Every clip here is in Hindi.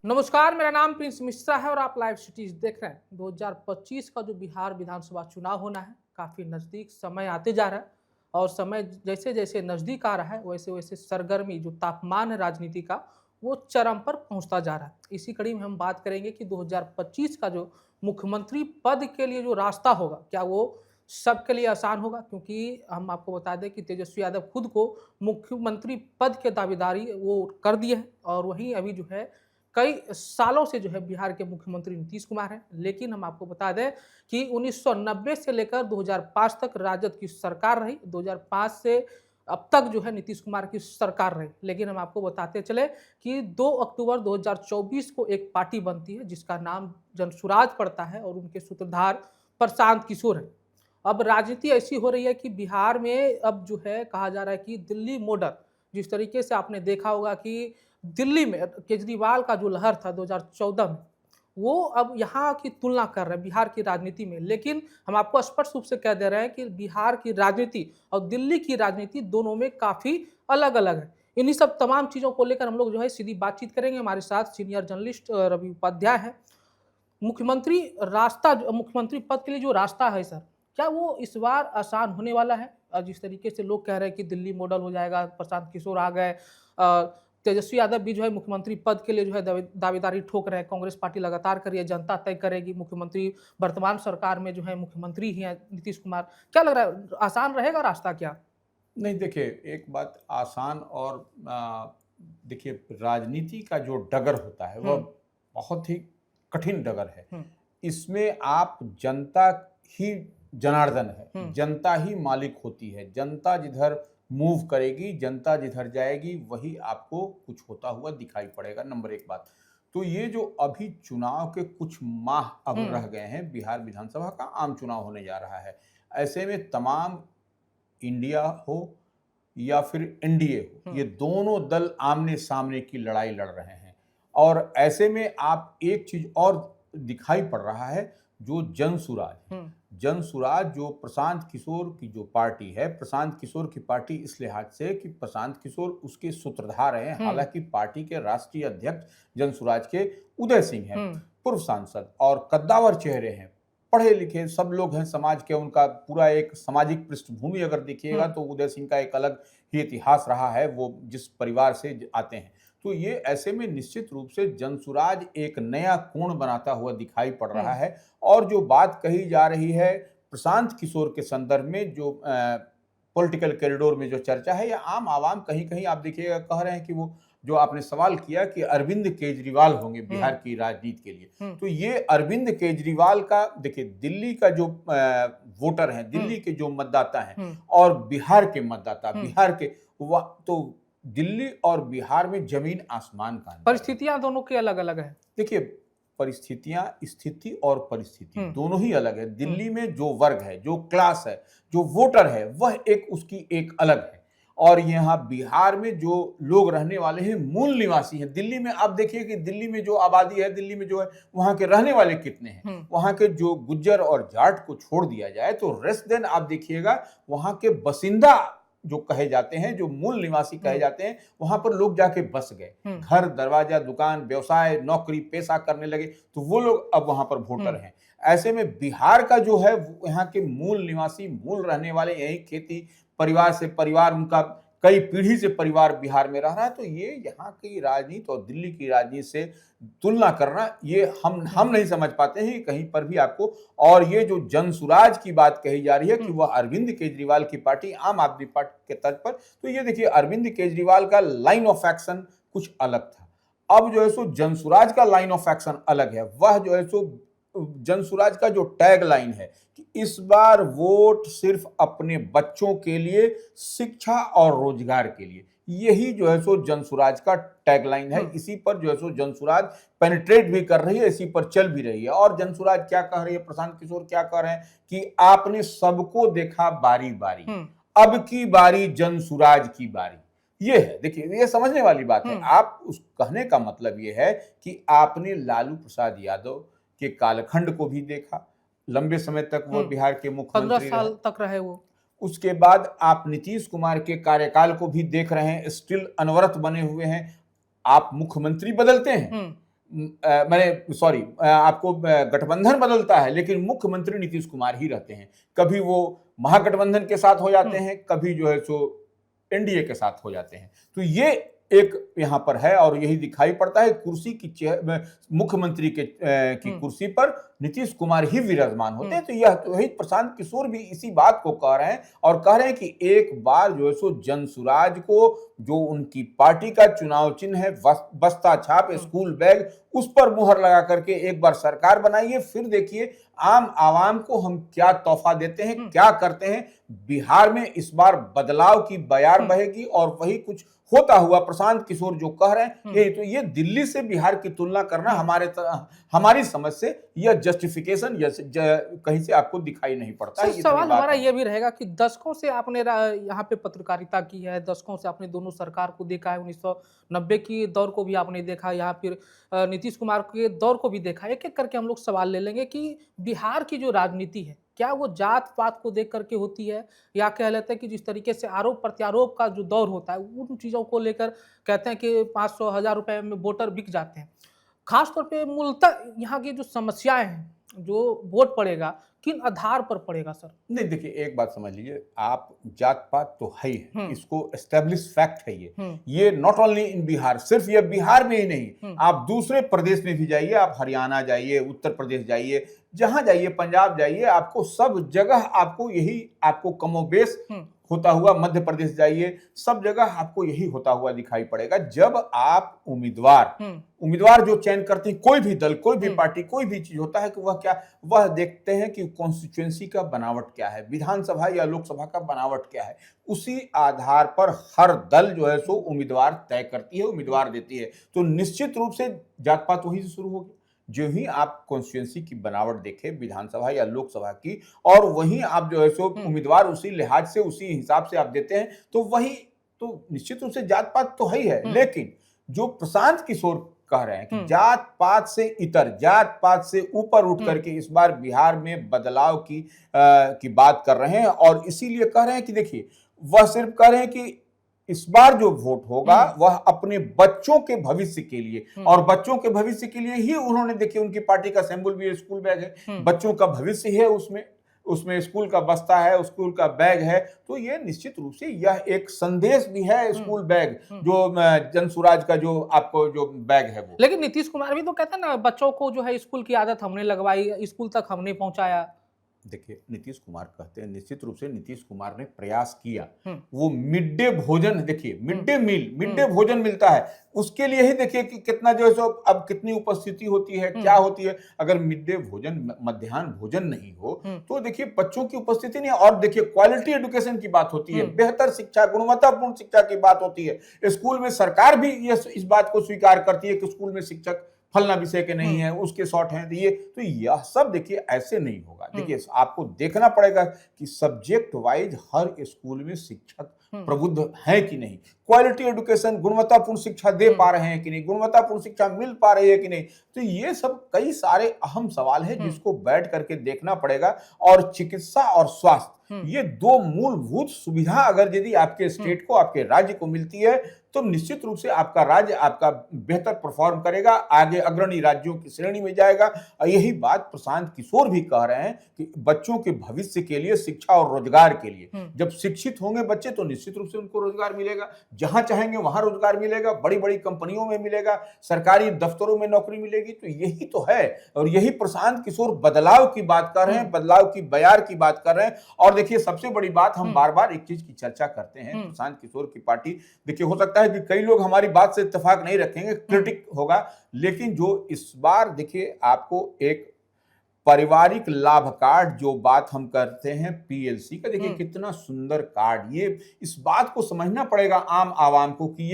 नमस्कार, मेरा नाम प्रिंस मिश्रा है और आप लाइव सिटीज देख रहे हैं। 2025 का जो बिहार विधानसभा चुनाव होना है, काफ़ी नज़दीक समय आते जा रहा है और समय जैसे जैसे नज़दीक आ रहा है वैसे वैसे सरगर्मी जो तापमान है राजनीति का वो चरम पर पहुंचता जा रहा है। इसी कड़ी में हम बात करेंगे कि 2025 का जो मुख्यमंत्री पद के लिए जो रास्ता होगा, क्या वो सबके लिए आसान होगा? क्योंकि हम आपको बता दें कि तेजस्वी यादव खुद को मुख्यमंत्री पद के दावेदारी वो कर दिए हैं और वहीं अभी जो है कई सालों से जो है बिहार के मुख्यमंत्री नीतीश कुमार हैं। लेकिन हम आपको बता दें कि 1990 से लेकर 2005 तक राजद की सरकार रही। 2005 से अब तक जो है नीतीश कुमार की सरकार रही। लेकिन हम आपको बताते चले कि 2 अक्टूबर 2024 को एक पार्टी बनती है जिसका नाम जनसुराज पड़ता है और उनके सूत्रधार प्रशांत किशोर हैं। अब राजनीति ऐसी हो रही है कि बिहार में अब जो है कहा जा रहा है कि दिल्ली मॉडल, जिस तरीके से आपने देखा होगा कि दिल्ली में केजरीवाल का जो लहर था 2014 में, वो अब यहाँ की तुलना कर रहे हैं बिहार की राजनीति में। लेकिन हम आपको स्पष्ट रूप से कह दे रहे हैं कि बिहार की राजनीति और दिल्ली की राजनीति दोनों में काफ़ी अलग-अलग है। इन्हीं सब तमाम चीज़ों को लेकर हम लोग जो है सीधी बातचीत करेंगे। हमारे साथ सीनियर जर्नलिस्ट रवि उपाध्याय हैं। मुख्यमंत्री पद के लिए जो रास्ता है सर, क्या वो इस बार आसान होने वाला है? जिस तरीके से लोग कह रहे हैं कि दिल्ली मॉडल हो जाएगा, प्रशांत किशोर आ गए, तेजस्वी यादव भी जो है मुख्यमंत्री पद के लिए जो है दावेदारी ठोक रहे हैं। कांग्रेस पार्टी लगातार कर रही है, जनता तय करेगी। मुख्यमंत्री वर्तमान सरकार में जो है मुख्यमंत्री ही हैं नीतीश कुमार। क्या लग रहा है, आसान रहेगा रास्ता क्या? नहीं देखिए, एक बात आसान और देखिए राजनीति का जो डगर होता है वह हुँ, बहुत ही कठिन डगर है। हुँ, इसमें आप जनता ही जनार्दन है, हुँ, जनता ही मालिक होती है। जनता जिधर मूव करेगी, जनता जिधर जाएगी वही आपको कुछ होता हुआ दिखाई पड़ेगा। नंबर एक बात तो ये जो अभी चुनाव के कुछ माह अब हुँ, रह गए हैं, बिहार विधानसभा का आम चुनाव होने जा रहा है। ऐसे में तमाम इंडिया हो या फिर एनडीए हो, हुँ, ये दोनों दल आमने-सामने की लड़ाई लड़ रहे हैं। और ऐसे में आप एक चीज़ और दिखाई पड़ रहा है, जो जनसुराज है। हुँ, जनसुराज जो प्रशांत किशोर की जो पार्टी है, प्रशांत किशोर की पार्टी इस लिहाज से कि प्रशांत किशोर उसके सूत्रधार हैं, हुँ, हालाँकि पार्टी के राष्ट्रीय अध्यक्ष जनसुराज के उदय सिंह हैं, हुँ, पूर्व सांसद और कद्दावर चेहरे हैं। पढ़े लिखे सब लोग हैं समाज के, उनका पूरा एक सामाजिक पृष्ठभूमि अगर देखिएगा हुँ, तो उदय सिंह का एक अलग ही इतिहास रहा है, वो जिस परिवार से आते हैं। तो ये ऐसे में निश्चित रूप से जनसुराज एक नया कोण बनाता हुआ दिखाई पड़ हुँ, रहा है। और जो बात कही जा रही है प्रशांत किशोर के संदर्भ में, जो पॉलिटिकल कॉरिडोर में जो चर्चा है, या आम आवाम कहीं कहीं आप देखिएगा कह रहे हैं कि वो जो आपने सवाल किया कि अरविंद केजरीवाल होंगे बिहार हुँ, की राजनीति के लिए। हुँ, तो ये अरविंद केजरीवाल का देखिए, दिल्ली का जो वोटर हैं, हुँ, दिल्ली के जो मतदाता हैं हुँ, और बिहार के मतदाता, हुँ। बिहार के वा तो दिल्ली और बिहार में ज़मीन आसमान का अंतर है। परिस्थितियाँ दोनों की अलग-अलग हैं। देखिए, परिस्थितियाँ, स्थिति और परिस्थिति हुँ, दोनों ही अलग है। हुँ, दिल्ली में जो वर्ग है, जो क्लास है, जो वोटर है, वह एक उसकी एक अलग है। और यहाँ बिहार में जो लोग रहने वाले हैं, मूल निवासी हैं। दिल्ली में आप देखिए कि दिल्ली में जो आबादी है, दिल्ली में जो है, वहाँ के रहने वाले कितने हैं? हुँ, वहाँ के जो गुज्जर और जाट को छोड़ दिया जाए, तो रेस्ट देन आप देखिएगा, वहाँ के बसिंदा जो कहे जाते हैं, जो मूल निवासी कहे हुँ, जाते हैं, वहाँ पर लोग जाके बस गए। हुँ, घर, दरवाजा, दुकान, व्यवसाय, नौकरी, पेशा करने लगे, तो वो लोग अब वहाँ पर हुँ, वोटर हैं। ऐसे में बिहार का जो है, वो यहाँ के मूल निवासी, मूल रहने वाले, यहीं खेती, परिवार से परिवार उनका कई पीढ़ी से परिवार बिहार में रह रहा है, तो ये यहाँ की राजनीति और दिल्ली की राजनीति से तुलना करना, ये हम हुँ, नहीं समझ पाते हैं कि कहीं पर भी आपको। और ये जो जनसुराज की बात कही जा रही है कि हुँ, वह अरविंद केजरीवाल की पार्टी, आम आदमी पार्टी के तर्ज पर, तो ये देखिए अरविंद केजरीवाल का लाइन ऑफ एक्शन कुछ अलग था। अब जो है सो जनसुराज का लाइन ऑफ एक्शन अलग है। वह जो है सो जनसुराज का जो टैग लाइन है कि इस बार वोट सिर्फ अपने बच्चों के लिए, शिक्षा और रोजगार के लिए, यही जो है सो जनसुराज का टैगलाइन है। हुँ, इसी पर जो है सो जनसुराज पेनिट्रेट भी कर रही है, इसी पर चल भी रही है। और जनसुराज क्या कह रही है, प्रशांत किशोर क्या कह रहे हैं कि आपने सबको देखा बारी बारी, हुँ, अब की बारी जनसुराज की बारी। ये है, देखिए ये समझने वाली बात है। हुँ, आप उस कहने का मतलब ये है कि आपने लालू प्रसाद यादव के कालखंड को भी देखा, लंबे समय तक वह हुँ। बिहार के 15 मुख्यमंत्री रहे। साल तक रहे वो। उसके बाद आप नीतीश कुमार के कार्यकाल को भी देख रहे हैं, स्टिल अनवरत बने हुए हैं। आप मुख्यमंत्री बदलते हैं, हुँ, मैंने सॉरी आपको गठबंधन बदलता है लेकिन मुख्यमंत्री नीतीश कुमार ही रहते हैं। कभी वो महागठबंधन के साथ हो जाते हैं, कभी जो है सो एनडीए के साथ हो जाते हैं। तो ये एक यहाँ पर है और यही दिखाई पड़ता है कुर्सी की मुख्यमंत्री की कुर्सी पर नीतीश कुमार ही विराजमान होते हैं। तो यह तो वही प्रशांत किशोर भी इसी बात को कह रहे हैं और कह रहे हैं कि एक बार जो है सो जनसुराज को जो उनकी पार्टी का चुनाव चिन्ह है बस्ता छाप स्कूल बैग उस पर मुहर लगा करके एक बार सरकार बनाइए, फिर देखिए आम आवाम को हम क्या तोहफा देते हैं, क्या करते हैं। बिहार में इस बार बदलाव की बयार बहेगी और वही कुछ होता हुआ प्रशांत किशोर जो कह रहे हैं ये दिल्ली से बिहार की तुलना करना हमारी समझ से यह जस्टिफिकेशन कहीं से आपको दिखाई नहीं पड़ता। सवाल हमारा यह भी रहेगा कि दशकों से आपने यहाँ पे पत्रकारिता की है, दशकों से आपने दोनों सरकार को देखा है, 1990 की दौर को भी आपने देखा, यहाँ फिर नीतीश कुमार के दौर को भी देखा। एक एक करके हम लोग सवाल ले लेंगे कि बिहार की जो राजनीति है क्या वो जात पात को देख करके होती है, या कह लेते हैं कि जिस तरीके से आरोप प्रत्यारोप का जो दौर होता है उन चीज़ों को लेकर कहते हैं कि 500-1000 रुपए में वोटर बिक जाते हैं। खासतौर पे मूलतः यहाँ की जो समस्याएं हैं, जो वोट पड़ेगा किन आधार पर पड़ेगा सर? नहीं देखिए, एक बात समझ लीजिए, आप जात पात तो है ही, इसको एस्टेब्लिश फैक्ट है ये नॉट ओनली इन बिहार, सिर्फ ये बिहार में ही नहीं, आप दूसरे प्रदेश में भी जाइए, आप हरियाणा जाइए, उत्तर प्रदेश जाइए, जहां जाइए, पंजाब जाइए, आपको सब जगह आपको यही आपको कमोबेश होता हुआ, मध्य प्रदेश जाइए, सब जगह आपको यही होता हुआ दिखाई पड़ेगा। जब आप उम्मीदवार जो चयन करते हैं, कोई भी दल, कोई भी पार्टी, कोई भी चीज होता है कि वह देखते हैं कि कॉन्स्टिट्यूएंसी का बनावट क्या है, विधानसभा या लोकसभा का बनावट क्या है, उसी आधार पर हर दल जो है सो उम्मीदवार तय करती है, उम्मीदवार देती है। तो निश्चित रूप से जात पात वहीं से शुरू होगी। जो ही आप कॉन्स्टिट्यूएंसी की बनावट देखें विधानसभा या लोकसभा की, और वहीं आप जो है सो उम्मीदवार उसी लिहाज से, उसी हिसाब से आप देते हैं, तो वही तो निश्चित रूप से जात पात तो है ही है। लेकिन जो प्रशांत किशोर कह रहे हैं कि जात पात से इतर, जात पात से ऊपर उठ करके इस बार बिहार में बदलाव की बात कर रहे हैं, और इसीलिए कह रहे हैं कि देखिए, वह सिर्फ कह रहे हैं कि इस बार जो वोट होगा वह अपने बच्चों के भविष्य के लिए, और बच्चों के भविष्य के लिए ही उन्होंने, देखिए उनकी पार्टी का सिंबल भी स्कूल बैग है, बच्चों का भविष्य है, उसमें स्कूल का बस्ता है, स्कूल का बैग है। तो ये निश्चित रूप से यह एक संदेश भी है, स्कूल बैग जो जनसुराज का जो आपको जो बैग है वो। लेकिन नीतीश कुमार भी तो कहते हैं ना, बच्चों को जो है स्कूल की आदत हमने लगवाई, स्कूल तक हमने पहुंचाया। देखिए, नीतीश कुमार कहते हैं, निश्चित रूप से नीतीश कुमार ने प्रयास किया, वो मिड डे भोजन, देखिए मिड डे भोजन मिलता है, उसके लिए ही देखिए कि कितना जो है सो अब कितनी उपस्थिति होती है, क्या होती है। अगर मिड डे भोजन, मध्याह्न भोजन नहीं हो तो देखिए बच्चों की उपस्थिति नहीं है। और देखिए क्वालिटी एजुकेशन की बात होती है, बेहतर शिक्षा, गुणवत्तापूर्ण शिक्षा की बात होती है। स्कूल में सरकार भी इस बात को स्वीकार करती है कि स्कूल में शिक्षक फलना विषय के नहीं है, उसके शॉर्ट हैं, तो यह सब देखिए ऐसे नहीं होगा। देखिए, आपको देखना पड़ेगा कि सब्जेक्ट वाइज हर स्कूल में शिक्षक प्रबुद्ध है कि नहीं, क्वालिटी एजुकेशन, गुणवत्तापूर्ण शिक्षा दे पा रहे हैं कि नहीं, गुणवत्तापूर्ण शिक्षा मिल पा रही है कि नहीं। तो ये सब कई सारे अहम सवाल है जिसको बैठ करके देखना पड़ेगा। और चिकित्सा और स्वास्थ्य, ये दो मूलभूत सुविधा अगर यदि आपके स्टेट को, आपके राज्य को मिलती है, तो निश्चित रूप से आपका राज्य आपका बेहतर परफॉर्म करेगा, आगे अग्रणी राज्यों की श्रेणी में जाएगा। और यही बात प्रशांत किशोर भी कह रहे हैं कि बच्चों के भविष्य के लिए, शिक्षा और रोजगार के लिए, जब शिक्षित होंगे बच्चे तो निश्चित रूप से उनको रोजगार मिलेगा, जहां चाहेंगे वहां रोजगार मिलेगा, बड़ी बड़ी कंपनियों में मिलेगा, सरकारी दफ्तरों में नौकरी मिलेगी। तो यही तो है, और यही प्रशांत किशोर बदलाव की बात कर रहे हैं, बदलाव की बयार की बात कर रहे हैं। और देखिए, सबसे बड़ी बात, हम बार बार एक चीज की चर्चा करते हैं, प्रशांत किशोर की पार्टी, देखिए हो सकता है कि कई लोग हमारी बात से इत्तेफाक नहीं रखेंगे, क्रिटिक होगा, लेकिन जो इस बार देखिए आपको एक पारिवारिक लाभ कार्ड जो बात हम करते हैं पीएलसी का, देखिए कितना सुंदर कार्ड, ये इस बात को समझना पड़ेगा आम आवाम को कि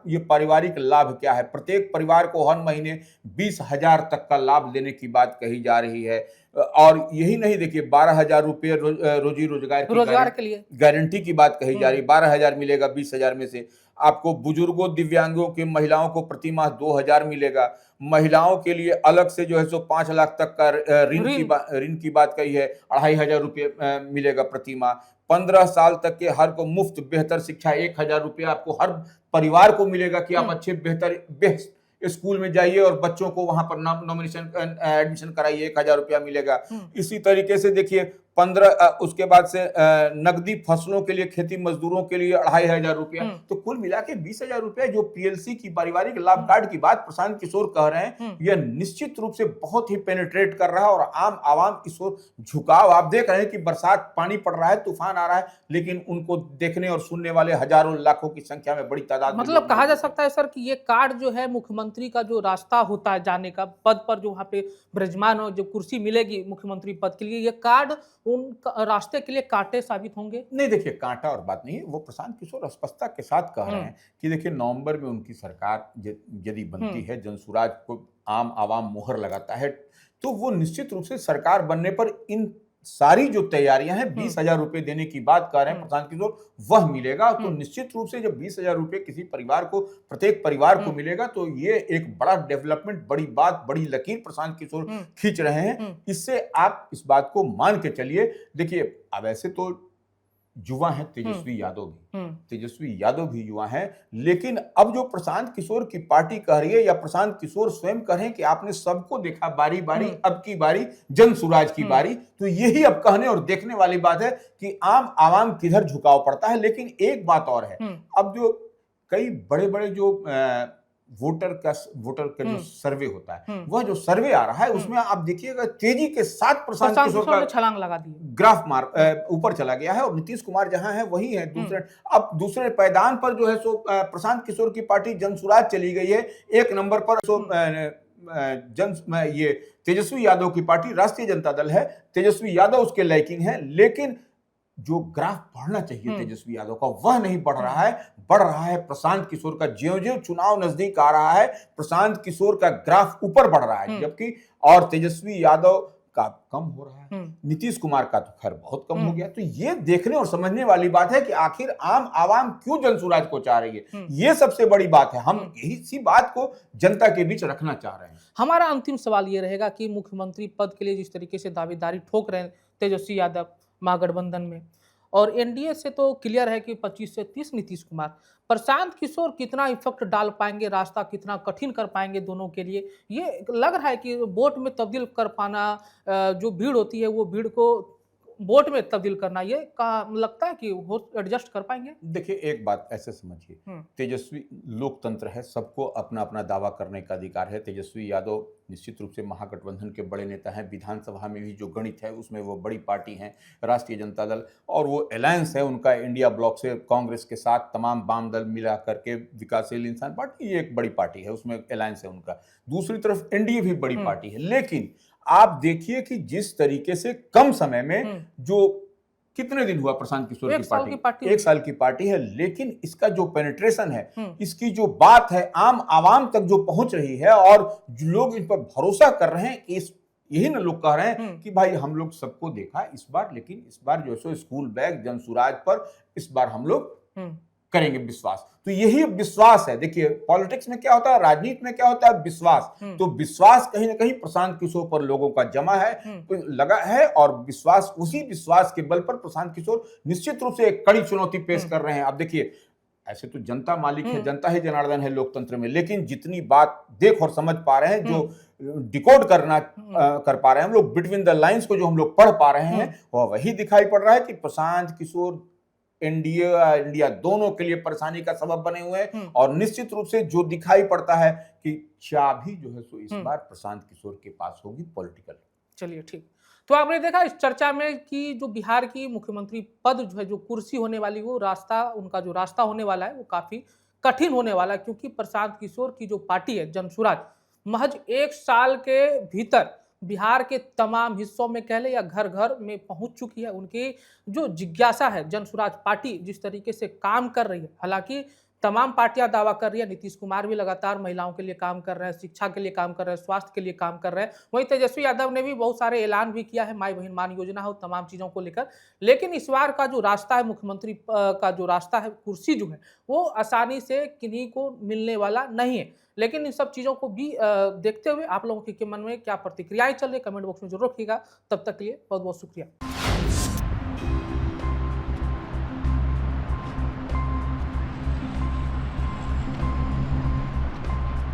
ये पारिवारिक लाभ क्या है। प्रत्येक परिवार को हर महीने 20,000 तक का लाभ देने की बात कही जा रही है। और यही नहीं, देखिए 12,000 रुपये रोजी रोजगार के लिए गारंटी की बात कही जा रही है। 12,000 मिलेगा 20,000 में से। आपको बुजुर्गों, दिव्यांगों के, महिलाओं को प्रति माह 2,000 मिलेगा। महिलाओं के लिए अलग से जो है सो 5 लाख तक का ऋण की बात कही है, 2,500 रुपये मिलेगा प्रति माह। 15 साल तक के हर को मुफ्त बेहतर शिक्षा, 1,000 रुपये आपको हर परिवार को मिलेगा कि आप अच्छे बेहतर स्कूल में जाइए और बच्चों को वहां पर नॉमिनेशन एडमिशन कराइए, 1,000 रुपया मिलेगा। इसी तरीके से देखिए 15 उसके बाद से नकदी फसलों के लिए, खेती मजदूरों के लिए 2,500 रुपया, तो कुल मिला के 20,000 रुपया जो पीएलसी की पारिवारिक लाभ कार्ड की बात प्रशांत किशोर कह रहे हैं, यह निश्चित रूप से बहुत ही पेनिट्रेट कर रहा है और आम आवाम इस ओर झुकाव। आप देख रहे हैं कि बरसात, पानी पड़ रहा है, तूफान आ रहा है, लेकिन उनको देखने और सुनने वाले हजारों लाखों की संख्या में बड़ी तादाद में मतलब कहा जा सकता है सर कि ये कार्ड जो है मुख्यमंत्री का जो रास्ता होता है जाने का पद पर, जो वहाँ पे विराजमान हो, जो कुर्सी मिलेगी मुख्यमंत्री पद के लिए, ये कार्ड उन रास्ते के लिए कांटे साबित होंगे। नहीं, देखिए कांटा और बात नहीं है, वो प्रशांत किशोर स्पष्टता के साथ कह रहे हैं कि देखिए नवंबर में उनकी सरकार यदि बनती है, जनसुराज को आम आवाम मोहर लगाता है, तो वो निश्चित रूप से सरकार बनने पर इन सारी जो तैयारियां हैं, 20,000 रुपए देने की बात कर रहे हैं प्रशांत किशोर, वह मिलेगा। तो निश्चित रूप से जब 20,000 रुपए किसी परिवार को, प्रत्येक परिवार को मिलेगा, तो ये एक बड़ा डेवलपमेंट, बड़ी बात, बड़ी लकीर प्रशांत किशोर खींच रहे हैं। इससे आप इस बात को मान के चलिए। देखिए अब ऐसे तो युवा हैं तेजस्वी यादव भी युवा हैं, लेकिन अब जो प्रशांत किशोर की पार्टी कह रही है या प्रशांत किशोर स्वयं कह रहे हैं कि आपने सबको देखा बारी बारी, अब की बारी जनसुराज की बारी, तो यही अब कहने और देखने वाली बात है कि आम आवाम किधर झुकाव पड़ता है। लेकिन एक बात और है, अब जो कई बड़े बड़े जो वोटर का जो सर्वे होता है, वह जो सर्वे आ रहा है उसमें आप देखिएगा तेजी के साथ प्रशांत किशोर का छलांग लगा दी, ग्राफ ऊपर चला गया है और नीतीश कुमार जहां है वही है दूसरे पायदान पर जो है सो प्रशांत किशोर की पार्टी जनसुराज चली गई है। एक नंबर पर ये तेजस्वी यादव की पार्टी राष्ट्रीय जनता दल है, तेजस्वी यादव उसके लाइकिंग है, लेकिन जो ग्राफ बढ़ना चाहिए तेजस्वी यादव का वह नहीं बढ़ रहा है, बढ़ रहा है प्रशांत किशोर का। ज्यों-ज्यों चुनाव नजदीक आ रहा है, प्रशांत किशोर का ग्राफ ऊपर बढ़ रहा है, जबकि और तेजस्वी यादव का कम हो रहा है, नीतीश कुमार का तो खैर बहुत कम हो गया। तो ये देखने और समझने वाली बात है कि आखिर आम आवाम क्यों जनसुराज को चाह रही है, ये सबसे बड़ी बात है। हम इसी बात को जनता के बीच रखना चाह रहे हैं। हमारा अंतिम सवाल ये रहेगा कि मुख्यमंत्री पद के लिए जिस तरीके से दावेदारी ठोक रहे हैं तेजस्वी यादव महागठबंधन में, और एनडीए से तो क्लियर है कि 25 से 30 नीतीश कुमार, प्रशांत किशोर कितना इफेक्ट डाल पाएंगे, रास्ता कितना कठिन कर पाएंगे दोनों के लिए। ये लग रहा है कि वोट में तब्दील कर पाना, जो भीड़ होती है वो भीड़ को वोट में तब्दील करना, ये लगता है कि वो एडजस्ट कर पाएंगे। देखिए एक बात ऐसे समझिए, तेजस्वी लोकतंत्र है, सबको अपना अपना दावा करने का अधिकार है। तेजस्वी यादव निश्चित रूप से महागठबंधन के बड़े नेता हैं, विधानसभा में भी जो गणित है उसमें वो बड़ी पार्टी है राष्ट्रीय जनता दल, और वो अलायंस है उनका इंडिया ब्लॉक से कांग्रेस के साथ तमाम वाम दल मिला करके विकासशील इंसान पार्टी, ये एक बड़ी पार्टी है, उसमें अलायंस है उनका। दूसरी तरफ एनडीए भी बड़ी पार्टी है, लेकिन आप देखिए कि जिस तरीके से कम समय में जो कितने दिन हुआ प्रशांत किशोर की पार्टी, 1 साल की पार्टी है, लेकिन इसका जो पेनिट्रेशन है, इसकी जो बात है आम आवाम तक जो पहुंच रही है और जो लोग इन पर भरोसा कर रहे हैं, यही ना लोग कह रहे हैं कि भाई हम लोग सबको देखा इस बार, लेकिन इस बार जो सो स्कूल बैग जनसुराज पर इस बार हम लोग करेंगे विश्वास। तो यही विश्वास है। देखिए पॉलिटिक्स में क्या होता है, राजनीति में क्या होता है, विश्वास। तो विश्वास कहीं ना कहीं प्रशांत किशोर पर लोगों का जमा है, तो लगा है, और विश्वास, उसी विश्वास के बल पर प्रशांत किशोर निश्चित रूप से एक कड़ी चुनौती पेश कर रहे हैं। अब देखिए ऐसे तो जनता मालिक है, जनता ही जनार्दन है लोकतंत्र में, लेकिन जितनी बात देख और समझ पा रहे हैं, जो डिकोड कर पा रहे हैं हम लोग, बिटवीन द लाइंस को जो हम लोग पढ़ पा रहे हैं, वह वही दिखाई पड़ रहा है कि प्रशांत किशोर इंडिया दोनों के लिए परेशानी का सबब बने हुए हैं। और निश्चित रूप से जो दिखाई पड़ता है कि चाबी जो है सो इस बार प्रशांत किशोर के पास होगी पॉलिटिकल। चलिए ठीक, तो आपने देखा इस चर्चा में कि जो बिहार की मुख्यमंत्री पद जो है, जो कुर्सी होने वाली, वो रास्ता, उनका जो रास्ता होने वाला है वो काफी कठिन होने वाला है, क्योंकि प्रशांत किशोर की जो पार्टी है जनसुराज, महज 1 साल के भीतर बिहार के तमाम हिस्सों में कह ले या घर घर में पहुंच चुकी है। उनकी जो जिज्ञासा है, जनसुराज पार्टी जिस तरीके से काम कर रही है, हालांकि तमाम पार्टियां दावा कर रही है, नीतीश कुमार भी लगातार महिलाओं के लिए काम कर रहे हैं, शिक्षा के लिए काम कर रहे हैं, स्वास्थ्य के लिए काम कर रहे हैं, वहीं तेजस्वी यादव ने भी बहुत सारे ऐलान भी किया है, माई बहन मान योजना हो, तमाम चीज़ों को लेकर। लेकिन इस बार का जो रास्ता है, मुख्यमंत्री का जो रास्ता है, कुर्सी जो है, वो आसानी से किन्हीं को मिलने वाला नहीं है। लेकिन इन सब चीज़ों को भी देखते हुए आप लोगों के मन में क्या प्रतिक्रियाएं चल रही है, कमेंट बॉक्स में जरूर रखिएगा। तब तक के लिए बहुत बहुत शुक्रिया।